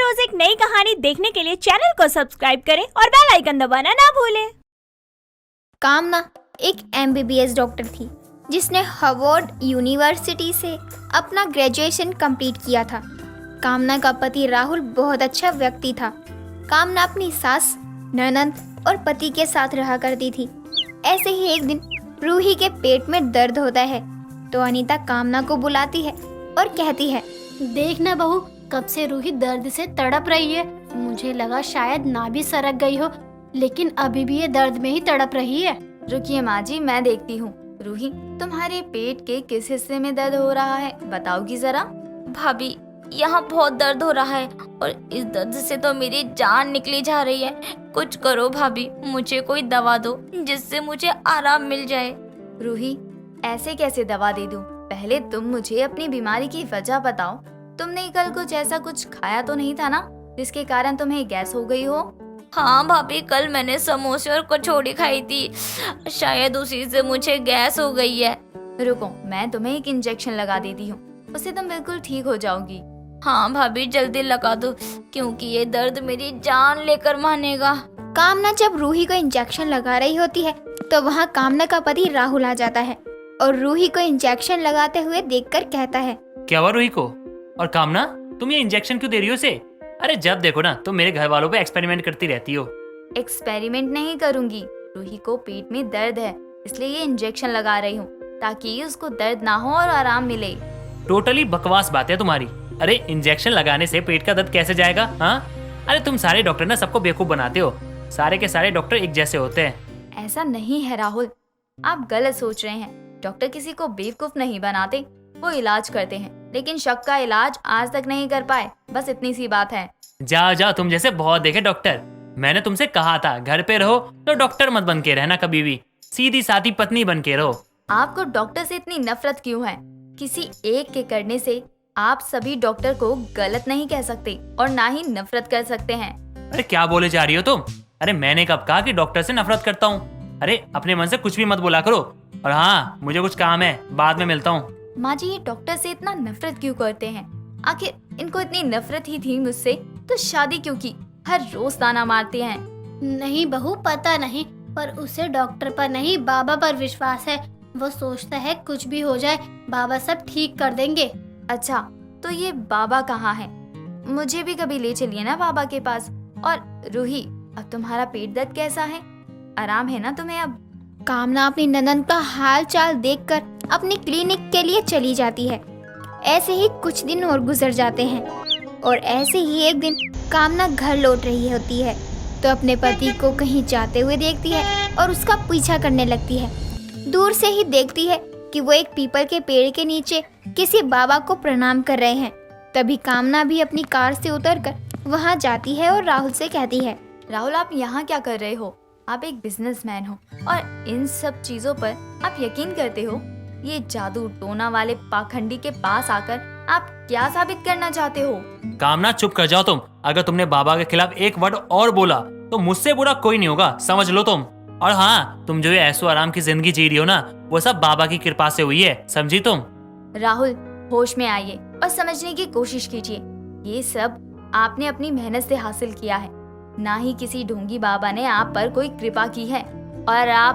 रोज एक नई कहानी देखने के लिए चैनल को सब्सक्राइब करें और बेल आइकन दबाना ना भूलें। कामना एक MBBS डॉक्टर थी जिसने हार्वर्ड यूनिवर्सिटी से अपना ग्रेजुएशन कंप्लीट किया था। कामना का पति राहुल बहुत अच्छा व्यक्ति था। कामना अपनी सास, ननद और पति के साथ रहा करती थी। ऐसे ही एक दिन रूही के पेट में दर्द होता है तो अनीता कामना को बुलाती है और कहती है, देखना बहू, कब से रूही दर्द से तड़प रही है। मुझे लगा शायद ना भी सरक गई हो, लेकिन अभी भी ये दर्द में ही तड़प रही है। रुकिए माँ जी, मैं देखती हूँ। रूही, तुम्हारे पेट के किस हिस्से में दर्द हो रहा है, बताओगी जरा। भाभी, यहाँ बहुत दर्द हो रहा है और इस दर्द से तो मेरी जान निकली जा रही है। कुछ करो भाभी, मुझे कोई दवा दो जिससे मुझे आराम मिल जाए। रूही, ऐसे कैसे दवा दे दूँ? पहले तुम मुझे अपनी बीमारी की वजह बताओ। तुमने कल कुछ ऐसा कुछ खाया तो नहीं था ना जिसके कारण तुम्हें गैस हो गई हो? हाँ भाभी, कल मैंने समोसे और कचौड़ी खाई थी, शायद उसी से मुझे गैस हो गई है। रुको, मैं तुम्हें एक इंजेक्शन लगा देती हूँ, उससे तुम बिल्कुल ठीक हो जाओगी। हाँ भाभी, जल्दी लगा दो क्योंकि ये दर्द मेरी जान लेकर मानेगा। कामना जब रूही को इंजेक्शन लगा रही होती है तो वहाँ कामना का पति राहुल आ जाता है और रूही को इंजेक्शन लगाते हुए देखकर कहता है, क्या हुआ रूही को? और कामना, तुम ये इंजेक्शन क्यों दे रही हो उसे? अरे जब देखो ना तुम मेरे घर वालों पे एक्सपेरिमेंट करती रहती हो। एक्सपेरिमेंट नहीं करूंगी, रूही को पेट में दर्द है इसलिए ये इंजेक्शन लगा रही हूँ ताकि उसको दर्द ना हो और आराम मिले। टोटली बकवास बात है तुम्हारी। अरे इंजेक्शन लगाने से पेट का दर्द कैसे जाएगा? हाँ, अरे तुम सारे डॉक्टर ना सबको बेवकूफ बनाते हो। सारे के सारे डॉक्टर एक जैसे होते हैं। ऐसा नहीं है राहुल, आप गलत सोच रहे हैं। डॉक्टर किसी को बेवकूफ नहीं बनाते, वो इलाज करते हैं, लेकिन शक का इलाज आज तक नहीं कर पाए, बस इतनी सी बात है। जाओ जाओ, तुम जैसे बहुत देखे डॉक्टर। मैंने तुमसे कहा था घर पे रहो तो डॉक्टर मत बन के रहना, कभी भी सीधी सादी पत्नी बन के रहो। आपको डॉक्टर से इतनी नफरत क्यों है? किसी एक के करने से आप सभी डॉक्टर को गलत नहीं कह सकते और ना ही नफरत कर सकते हैं। अरे क्या बोले जा रही हो तुम? अरे मैंने कब कहा कि डॉक्टर से नफरत करता हूँ? अरे अपने मन से कुछ भी मत बोला करो। और हाँ, मुझे कुछ काम है, बाद में मिलता हूँ। माँ जी, ये डॉक्टर से इतना नफरत क्यों करते हैं? आखिर इनको इतनी नफरत ही थी मुझसे तो शादी क्यों की? हर रोज ताना मारते हैं। नहीं बहू, पता नहीं, पर उसे डॉक्टर पर नहीं बाबा पर विश्वास है। वो सोचता है कुछ भी हो जाए बाबा सब ठीक कर देंगे। अच्छा, तो ये बाबा कहाँ है? मुझे भी कभी ले चलिए ना बाबा के पास। और रूही, अब तुम्हारा पेट दर्द कैसा है? आराम है ना तुम्हें अब? कामना अपनी ननद का हाल चाल देखकर अपनी क्लिनिक के लिए चली जाती है। ऐसे ही कुछ दिन और गुजर जाते हैं और ऐसे ही एक दिन कामना घर लौट रही होती है तो अपने पति को कहीं जाते हुए देखती है और उसका पीछा करने लगती है। दूर से ही देखती है कि वो एक पीपल के पेड़ के नीचे किसी बाबा को प्रणाम कर रहे हैं। तभी कामना भी अपनी कार से उतरकर वहाँ जाती है और राहुल से कहती है, राहुल, आप यहाँ क्या कर रहे हो? आप एक बिजनेसमैन हो और इन सब चीजों पर आप यकीन करते हो? ये जादू टोना वाले पाखंडी के पास आकर आप क्या साबित करना चाहते हो? कामना, चुप कर जाओ तुम। अगर तुमने बाबा के खिलाफ एक वर्ड और बोला तो मुझसे बुरा कोई नहीं होगा, समझ लो तुम। और हाँ, तुम जो ये ऐसो आराम की जिंदगी जी रही हो ना, वो सब बाबा की कृपा से हुई है, समझी तुम? राहुल, होश में आइए और समझने की कोशिश कीजिए। ये सब आपने अपनी मेहनत से हासिल किया है, ना ही किसी ढोंगी बाबा ने आप पर कोई कृपा की है। और आप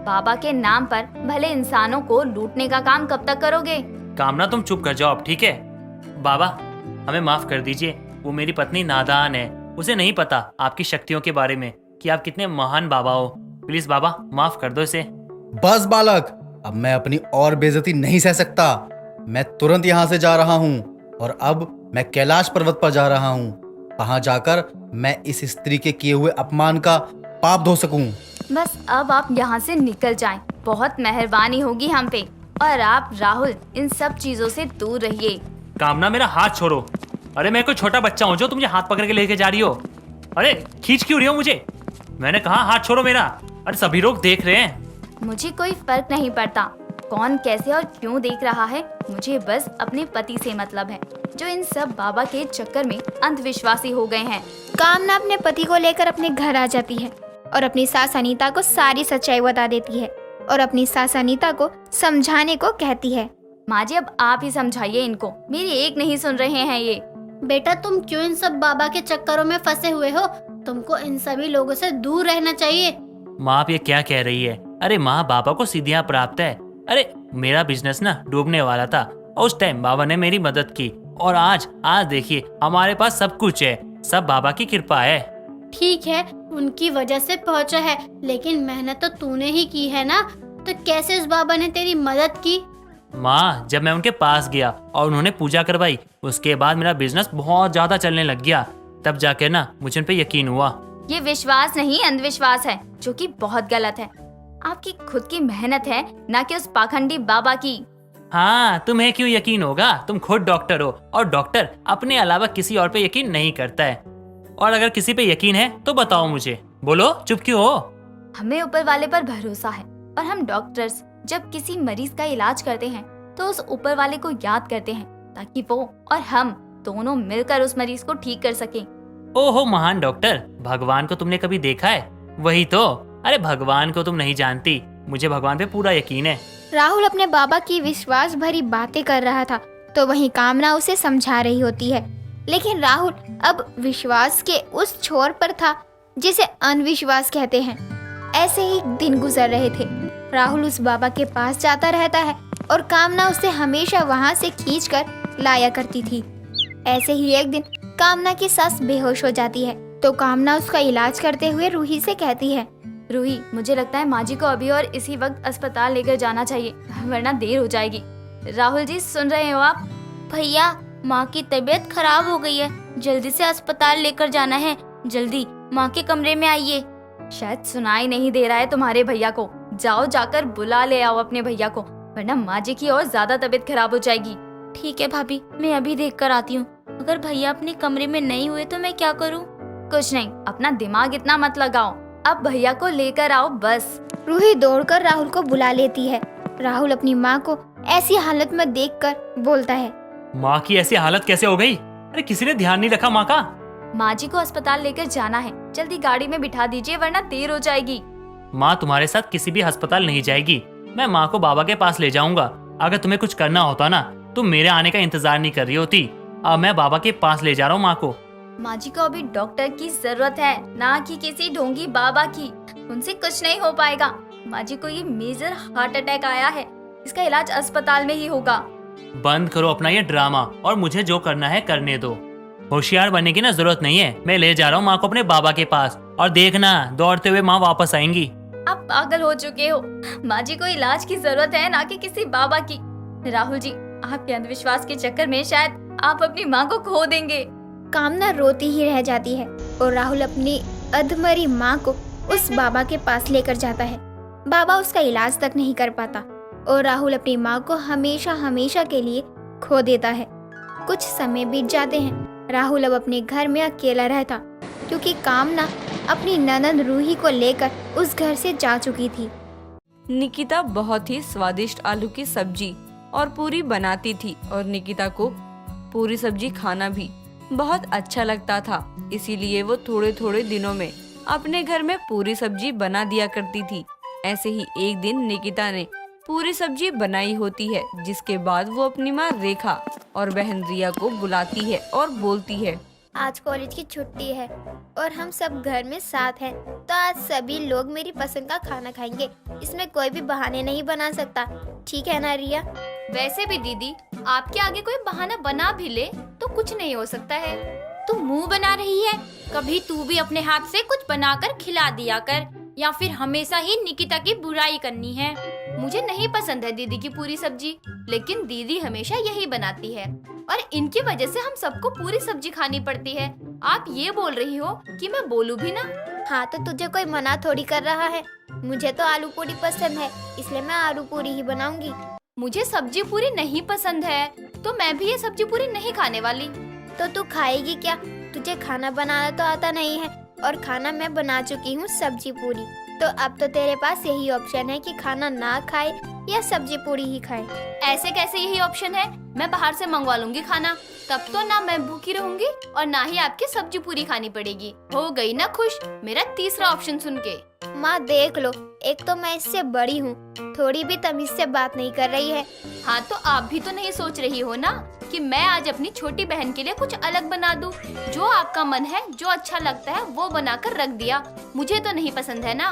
बाबा के नाम पर भले इंसानों को लूटने का काम कब तक करोगे? कामना, तुम चुप कर जाओ अब, ठीक है? बाबा, हमें माफ कर दीजिए। वो मेरी पत्नी नादान है, उसे नहीं पता आपकी शक्तियों के बारे में कि आप कितने महान बाबा हो। प्लीज बाबा, माफ कर दो इसे। बस बालक, अब मैं अपनी और बेइज्जती नहीं सह सकता। मैं तुरंत यहाँ से जा रहा हूँ और अब मैं कैलाश पर्वत पर जा रहा हूँ। वहाँ जाकर मैं इस स्त्री के किए हुए अपमान का पाप धो सकूं। बस अब आप यहाँ से निकल जाएं, बहुत मेहरबानी होगी हम पे। और आप राहुल, इन सब चीजों से दूर रहिए। कामना, मेरा हाथ छोड़ो। अरे मैं कोई छोटा बच्चा हूँ जो तुम मुझे हाथ पकड़ के लेके जा रही हो? अरे खींच क्यों रही हो मुझे? मैंने कहा हाथ छोड़ो मेरा। अरे सभी लोग देख रहे हैं। मुझे कोई फर्क नहीं पड़ता कौन कैसे और क्यों देख रहा है। मुझे बस अपने पति से मतलब है, जो इन सब बाबा के चक्कर में अंधविश्वासी हो गए हैं। कामना अपने पति को लेकर अपने घर आ जाती है और अपनी सास अनीता को सारी सच्चाई बता देती है और अपनी सास अनीता को समझाने को कहती है। माँ जी, अब आप ही समझाइए इनको, मेरी एक नहीं सुन रहे हैं ये। बेटा तुम क्यों इन सब बाबा के चक्करों में फंसे हुए हो? तुमको इन सभी लोगों से दूर रहना चाहिए। माँ आप ये क्या कह रही है? अरे माँ, बाबा को सीधियाँ प्राप्त है। अरे मेरा बिजनेस ना डूबने वाला था और उस टाइम बाबा ने मेरी मदद की और आज देखिए हमारे पास सब कुछ है। सब बाबा की कृपा है। ठीक है, उनकी वजह से पहुंचा है, लेकिन मेहनत तो तूने ही की है ना, तो कैसे उस बाबा ने तेरी मदद की? माँ, जब मैं उनके पास गया और उन्होंने पूजा करवाई, उसके बाद मेरा बिजनेस बहुत ज्यादा चलने लग गया। तब जाकर ना मुझे उन पे यकीन हुआ। ये विश्वास नहीं अंधविश्वास है, जो कि बहुत गलत है। आपकी खुद की मेहनत है, ना कि उस पाखंडी बाबा की। हाँ, तुम्हें क्यों यकीन होगा? तुम खुद डॉक्टर हो और डॉक्टर अपने अलावा किसी और पे यकीन नहीं करता है। और अगर किसी पे यकीन है तो बताओ मुझे। बोलो, चुप क्यों हो? हमें ऊपर वाले पर भरोसा है और हम डॉक्टर्स जब किसी मरीज का इलाज करते हैं तो उस ऊपर वाले को याद करते हैं, ताकि वो और हम दोनों मिलकर उस मरीज को ठीक कर सकें। ओहो महान डॉक्टर, भगवान को तुमने कभी देखा है? वही तो। अरे भगवान को तुम नहीं जानती, मुझे भगवान पे पूरा यकीन है। राहुल अपने बाबा की विश्वास भरी बातें कर रहा था तो वहीं कामना उसे समझा रही होती है, लेकिन राहुल अब विश्वास के उस छोर पर था जिसे अंधविश्वास कहते हैं। ऐसे ही दिन गुजर रहे थे। राहुल उस बाबा के पास जाता रहता है और कामना उसे हमेशा वहाँ से खींचकर लाया करती थी। ऐसे ही एक दिन कामना की सास बेहोश हो जाती है तो कामना उसका इलाज करते हुए रूही से कहती है, रूही, मुझे लगता है माँ जी को अभी और इसी वक्त अस्पताल लेकर जाना चाहिए, वरना देर हो जाएगी। राहुल जी, सुन रहे हो आप? भैया, माँ की तबीयत खराब हो गई है, जल्दी से अस्पताल लेकर जाना है। जल्दी माँ के कमरे में आइए। शायद सुनाई नहीं दे रहा है तुम्हारे भैया को। जाओ, जाकर बुला ले आओ अपने भैया को, वरना माँ जी की और ज्यादा तबीयत खराब हो जाएगी। ठीक है भाभी, मैं अभी देख कर आती हूँ। अगर भैया अपने कमरे में नहीं हुए तो मैं क्या करूँ? कुछ नहीं, अपना दिमाग इतना मत लगाओ, अब भैया को लेकर आओ बस। रूही दौड़कर राहुल को बुला लेती है। राहुल अपनी माँ को ऐसी हालत में देखकर बोलता है, माँ की ऐसी हालत कैसे हो गई? अरे किसी ने ध्यान नहीं रखा माँ का? माँ जी को अस्पताल लेकर जाना है, जल्दी गाड़ी में बिठा दीजिए वरना देर हो जाएगी। माँ तुम्हारे साथ किसी भी अस्पताल नहीं जाएगी। मैं माँ को बाबा के पास ले जाऊंगा। अगर तुम्हें कुछ करना होता ना, तुम मेरे आने का इंतजार नहीं कर रही होती। अब मैं बाबा के पास ले जा रहा हूँ माँ को। माँ जी को अभी डॉक्टर की जरूरत है, ना कि किसी ढोंगी बाबा की। उनसे कुछ नहीं हो पाएगा। माँ जी को ये मेजर हार्ट अटैक आया है, इसका इलाज अस्पताल में ही होगा। बंद करो अपना ये ड्रामा और मुझे जो करना है करने दो। होशियार बनने की ना जरूरत नहीं है। मैं ले जा रहा हूँ माँ को अपने बाबा के पास और देखना दौड़ते हुए माँ वापस आएंगी। आप पागल हो चुके हो। माँ जी को इलाज की जरूरत है, ना कि किसी बाबा की। राहुल जी, आपके अंधविश्वास के चक्कर में शायद आप अपनी माँ को खो देंगे। कामना रोती ही रह जाती है और राहुल अपनी अधमरी माँ को उस बाबा के पास लेकर जाता है। बाबा उसका इलाज तक नहीं कर पाता और राहुल अपनी माँ को हमेशा हमेशा के लिए खो देता है। कुछ समय बीत जाते हैं। राहुल अब अपने घर में अकेला रहता क्योंकि कामना अपनी ननद रूही को लेकर उस घर से जा चुकी थी। निकिता बहुत ही स्वादिष्ट आलू की सब्जी और पूरी बनाती थी और निकिता को पूरी सब्जी खाना भी बहुत अच्छा लगता था, इसीलिए वो थोड़े थोड़े दिनों में अपने घर में पूरी सब्जी बना दिया करती थी। ऐसे ही एक दिन निकिता ने पूरी सब्जी बनाई होती है, जिसके बाद वो अपनी माँ रेखा और बहन रिया को बुलाती है और बोलती है, आज कॉलेज की छुट्टी है और हम सब घर में साथ हैं, तो आज सभी लोग मेरी पसंद का खाना खाएंगे। इसमें कोई भी बहाने नहीं बना सकता, ठीक है ना रिया? वैसे भी दीदी, आपके आगे कोई बहाना बना भी ले तो कुछ नहीं हो सकता है। तू मुंह बना रही है, कभी तू भी अपने हाथ से कुछ बनाकर खिला दिया कर, या फिर हमेशा ही निकिता की बुराई करनी है। मुझे नहीं पसंद है दीदी की पूरी सब्जी, लेकिन दीदी हमेशा यही बनाती है और इनकी वजह से हम सबको पूरी सब्जी खानी पड़ती है। आप ये बोल रही हो कि मैं बोलूं भी ना? हाँ, तो तुझे कोई मना थोड़ी कर रहा है। मुझे तो आलू पूरी पसंद है, इसलिए मैं आलू पूरी ही बनाऊंगी। मुझे सब्जी पूरी नहीं पसंद है, तो मैं भी ये सब्जी पूरी नहीं खाने वाली। तो तू खाएगी क्या? तुझे खाना बनाना तो आता नहीं है और खाना मैं बना चुकी हूँ, सब्जी पूरी। तो अब तो तेरे पास यही ऑप्शन है कि खाना ना खाए या सब्जी पूरी ही खाए। ऐसे कैसे यही ऑप्शन है? मैं बाहर से मंगवा लूंगी खाना, तब तो ना मैं भूखी रहूंगी और ना ही आपकी सब्जी पूरी खानी पड़ेगी। हो गई ना खुश मेरा तीसरा ऑप्शन सुन के? माँ देख लो, एक तो मैं इससे बड़ी हूँ, थोड़ी भी तमीज से बात नहीं कर रही है हाँ तो आप भी तो नहीं सोच रही हो ना कि मैं आज अपनी छोटी बहन के लिए कुछ अलग बना दूं? जो आपका मन है, जो अच्छा लगता है वो बनाकर रख दिया। मुझे तो नहीं पसंद है ना।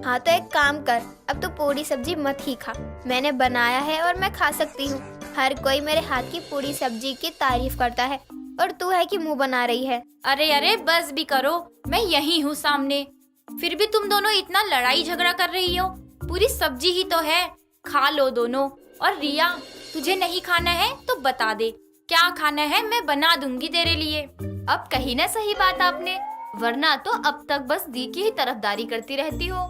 हाँ तो एक काम कर, अब तो पूरी सब्जी मत ही खा। मैंने बनाया है और मैं खा सकती हूँ। हर कोई मेरे हाथ की पूरी सब्जी की तारीफ करता है और तू है कि मुंह बना रही है। अरे अरे बस भी करो, मैं यही हूँ सामने। फिर भी तुम दोनों इतना लड़ाई झगड़ा कर रही हो। पूरी सब्जी ही तो है, खा लो दोनों। और रिया, तुझे नहीं खाना है तो बता दे क्या खाना है, मैं बना दूंगी तेरे लिए। अब कही ना सही बात आपने, वरना तो अब तक बस दी की ही तरफदारी करती रहती हो।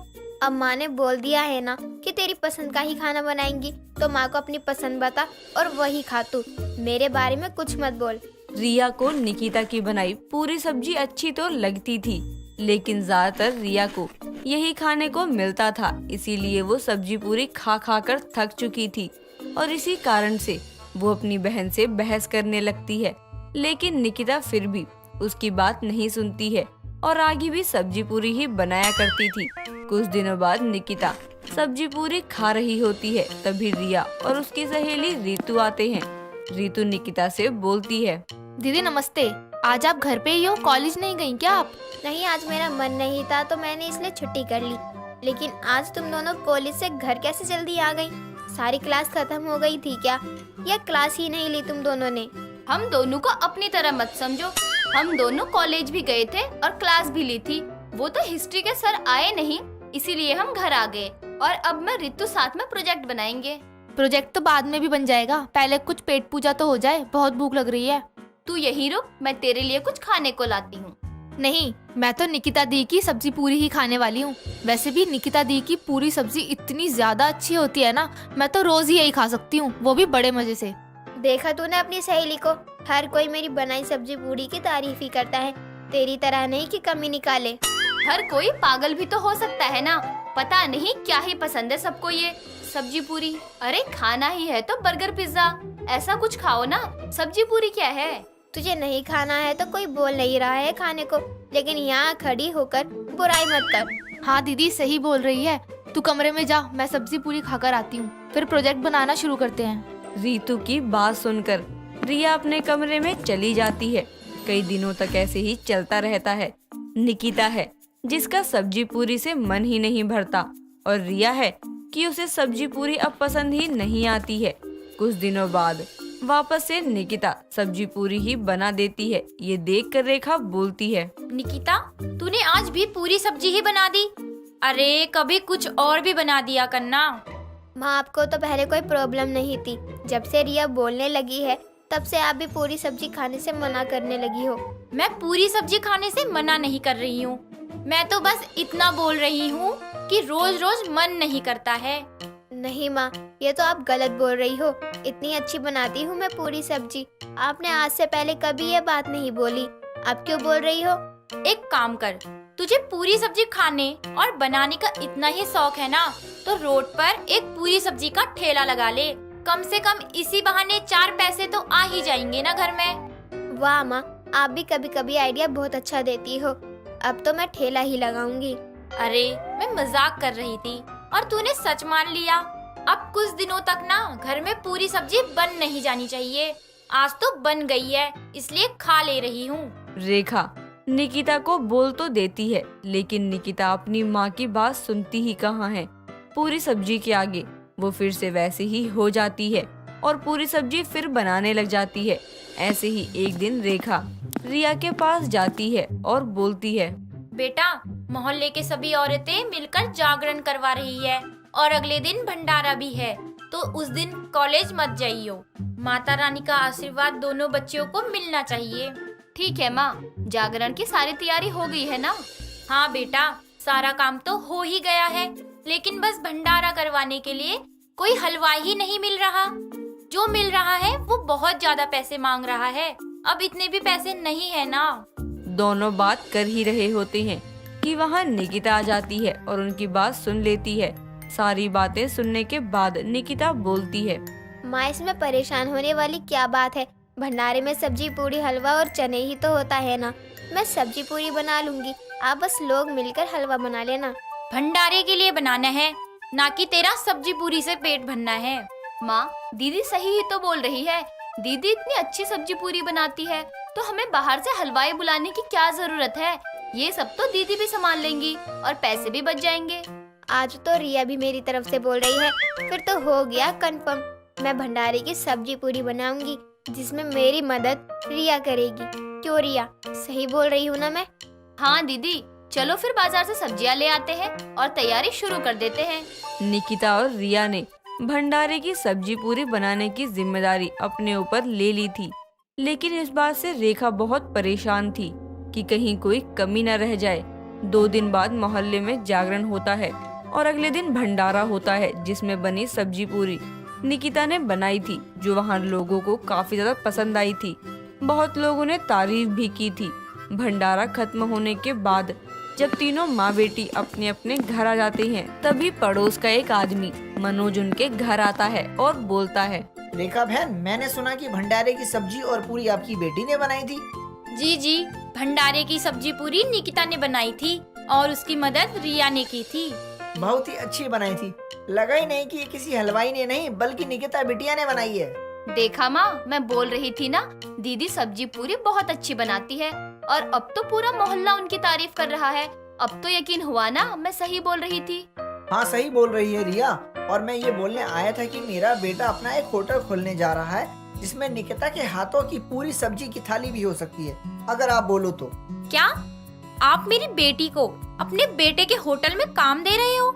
अब माँ ने बोल दिया है ना कि तेरी पसंद का ही खाना बनाएंगी, तो माँ को अपनी पसंद बता और वही खा तू। मेरे बारे में कुछ मत बोल। रिया को निकिता की बनाई पूरी सब्जी अच्छी तो लगती थी, लेकिन ज्यादातर रिया को यही खाने को मिलता था, इसीलिए वो सब्जी पूरी खा खा कर थक चुकी थी और इसी कारण से वो अपनी बहन से बहस करने लगती है। लेकिन निकिता फिर भी उसकी बात नहीं सुनती है और आगे भी सब्जी पूरी ही बनाया करती थी। कुछ दिनों बाद निकिता सब्जी पूरी खा रही होती है, तभी रिया और उसकी सहेली रीतू आते हैं। रीतू निकिता से बोलती है, दीदी नमस्ते, आज आप घर पे ही हो, कॉलेज नहीं गई क्या आप? नहीं, आज मेरा मन नहीं था तो मैंने इसलिए छुट्टी कर ली। लेकिन आज तुम दोनों कॉलेज से घर कैसे जल्दी आ गई? सारी क्लास खत्म हो गई थी क्या, या क्लास ही नहीं ली तुम दोनों ने? हम दोनों को अपनी तरह मत समझो। हम दोनों कॉलेज भी गए थे और क्लास भी ली थी। वो तो हिस्ट्री के सर आए नहीं, इसीलिए हम घर आ गए। और अब मैं ऋतु साथ में प्रोजेक्ट बनाएंगे। प्रोजेक्ट तो बाद में भी बन जाएगा, पहले कुछ पेट पूजा तो हो जाए, बहुत भूख लग रही है। तू यहीं रुक, मैं तेरे लिए कुछ खाने को लाती हूँ। नहीं, मैं तो निकिता दी की सब्जी पूरी ही खाने वाली हूँ। वैसे भी निकिता दी की पूरी सब्जी इतनी ज्यादा अच्छी होती है ना, मैं तो रोज ही यही खा सकती हूँ, वो भी बड़े मजे से। देखा तूने अपनी सहेली को, हर कोई मेरी बनाई सब्जी पूरी की तारीफ ही करता है, तेरी तरह नहीं कि कमी निकाले। हर कोई पागल भी तो हो सकता है ना, पता नहीं क्या ही पसंद है सबको ये सब्जी पूरी। अरे खाना ही है तो बर्गर पिज्जा ऐसा कुछ खाओ ना, सब्जी पूरी क्या है? तुझे नहीं खाना है तो कोई बोल नहीं रहा है खाने को, लेकिन यहाँ खड़ी होकर बुराई मत कर। हाँ दीदी सही बोल रही है, तू कमरे में जा, मैं सब्जी पूरी खाकर आती हूँ, फिर प्रोजेक्ट बनाना शुरू करते हैं। रीतू की बात सुनकर रिया अपने कमरे में चली जाती है। कई दिनों तक ऐसे ही चलता रहता है। निकिता है जिसका सब्जी पूरी से मन ही नहीं भरता, और रिया है कि उसे सब्जी पूरी अब पसंद ही नहीं आती है। कुछ दिनों बाद वापस से निकिता सब्जी पूरी ही बना देती है। ये देखकर रेखा बोलती है, निकिता, तूने आज भी पूरी सब्जी ही बना दी? अरे कभी कुछ और भी बना दिया करना। माँ, आपको तो पहले कोई प्रॉब्लम नहीं थी, जब से रिया बोलने लगी है तब से आप भी पूरी सब्जी खाने से मना करने लगी हो। मैं पूरी सब्जी खाने से मना नहीं कर रही हूँ, मैं तो बस इतना बोल रही हूँ कि रोज रोज मन नहीं करता है। नहीं माँ, ये तो आप गलत बोल रही हो। इतनी अच्छी बनाती हूँ मैं पूरी सब्जी, आपने आज से पहले कभी ये बात नहीं बोली, अब क्यों बोल रही हो? एक काम कर, तुझे पूरी सब्जी खाने और बनाने का इतना ही शौक है ना, तो रोड पर एक पूरी सब्जी का ठेला लगा ले। कम से कम इसी बहाने 4 पैसे तो आ ही जाएंगे ना घर में। वाह माँ, आप भी कभी कभी आइडिया बहुत अच्छा देती हो। अब तो मैं ठेला ही लगाऊंगी। अरे मैं मजाक कर रही थी और तूने सच मान लिया। अब कुछ दिनों तक ना घर में पूरी सब्जी बन नहीं जानी चाहिए। आज तो बन गई है, इसलिए खा ले रही हूँ। रेखा निकिता को बोल तो देती है, लेकिन निकिता अपनी माँ की बात सुनती ही कहाँ है। पूरी सब्जी के आगे वो फिर से वैसे ही हो जाती है और पूरी सब्जी फिर बनाने लग जाती है। ऐसे ही एक दिन रेखा रिया के पास जाती है और बोलती है, बेटा, मोहल्ले के सभी औरतें मिलकर जागरण करवा रही है और अगले दिन भंडारा भी है, तो उस दिन कॉलेज मत जाइयो। माता रानी का आशीर्वाद दोनों बच्चियों को मिलना चाहिए। ठीक है माँ, जागरण की सारी तैयारी हो गई है ना? हाँ बेटा, सारा काम तो हो ही गया है, लेकिन बस भंडारा करवाने के लिए कोई हलवाई ही नहीं मिल रहा। जो मिल रहा है वो बहुत ज्यादा पैसे मांग रहा है। अब इतने भी पैसे नहीं है ना। दोनों बात कर ही रहे होते हैं कि वहाँ निकिता आ जाती है और उनकी बात सुन लेती है। सारी बातें सुनने के बाद निकिता बोलती है, माँ, इसमें परेशान होने वाली क्या बात है? भंडारे में सब्जी पूरी हलवा और चने ही तो होता है ना। मैं सब्जी पूरी बना लूंगी, आप बस लोग मिलकर हलवा बना लेना। भंडारे के लिए बनाना है, ना कि तेरा सब्जी पूरी से पेट भरना है। माँ, दीदी सही ही तो बोल रही है। दीदी इतनी अच्छी सब्जी पूरी बनाती है तो हमें बाहर से हलवाई बुलाने की क्या जरूरत है। ये सब तो दीदी भी संभाल लेंगी और पैसे भी बच जाएंगे। आज तो रिया भी मेरी तरफ से बोल रही है, फिर तो हो गया कंफर्म। मैं भंडारे की सब्जी पूरी बनाऊंगी जिसमें मेरी मदद रिया करेगी। क्यों रिया, सही बोल रही हूँ ना मैं? हाँ दीदी, चलो फिर बाजार से सब्जियाँ ले आते हैं और तैयारी शुरू कर देते हैं। निकिता और रिया ने भंडारे की सब्जी पूरी बनाने की जिम्मेदारी अपने ऊपर ले ली थी, लेकिन इस बात से रेखा बहुत परेशान थी कि कहीं कोई कमी न रह जाए। 2 दिन बाद मोहल्ले में जागरण होता है और अगले दिन भंडारा होता है जिसमें बनी सब्जी पूरी निकिता ने बनाई थी, जो वहाँ लोगों को काफी ज्यादा पसंद आई थी। बहुत लोगों ने तारीफ भी की थी। भंडारा खत्म होने के बाद जब तीनों माँ बेटी अपने अपने घर आ जाते हैं, तभी पड़ोस का एक आदमी मनोज उनके घर आता है और बोलता है, रेखा बहन, मैंने सुना कि भंडारे की सब्जी और पूरी आपकी बेटी ने बनाई थी। जी जी, भंडारे की सब्जी पूरी निकिता ने बनाई थी और उसकी मदद रिया ने की थी। बहुत ही अच्छी बनाई थी। लगा ही नहीं कि ये किसी हलवाई ने नहीं बल्कि निकिता बिटिया ने बनाई है। देखा माँ, मैं बोल रही थी ना, दीदी सब्जी पूरी बहुत अच्छी बनाती है और अब तो पूरा मोहल्ला उनकी तारीफ कर रहा है। अब तो यकीन हुआ ना, मैं सही बोल रही थी। हाँ सही बोल रही है रिया। और मैं ये बोलने आया था कि मेरा बेटा अपना एक होटल खोलने जा रहा है जिसमें निकिता के हाथों की पूरी सब्जी की थाली भी हो सकती है, अगर आप बोलो तो। क्या आप मेरी बेटी को अपने बेटे के होटल में काम दे रहे हो?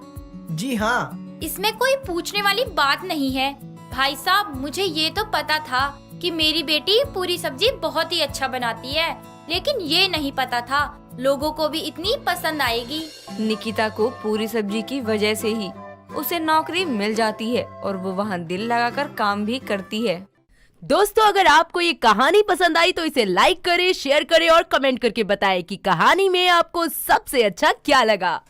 जी हाँ। इसमें कोई पूछने वाली बात नहीं है भाई साहब। मुझे ये तो पता था कि मेरी बेटी पूरी सब्जी बहुत ही अच्छा बनाती है, लेकिन ये नहीं पता था लोगों को भी इतनी पसंद आएगी। निकिता को पूरी सब्जी की वजह से ही उसे नौकरी मिल जाती है और वो वहाँ दिल लगाकर काम भी करती है। दोस्तों, अगर आपको ये कहानी पसंद आई तो इसे लाइक करें, शेयर करें और कमेंट करके बताएं कि कहानी में आपको सबसे अच्छा क्या लगा।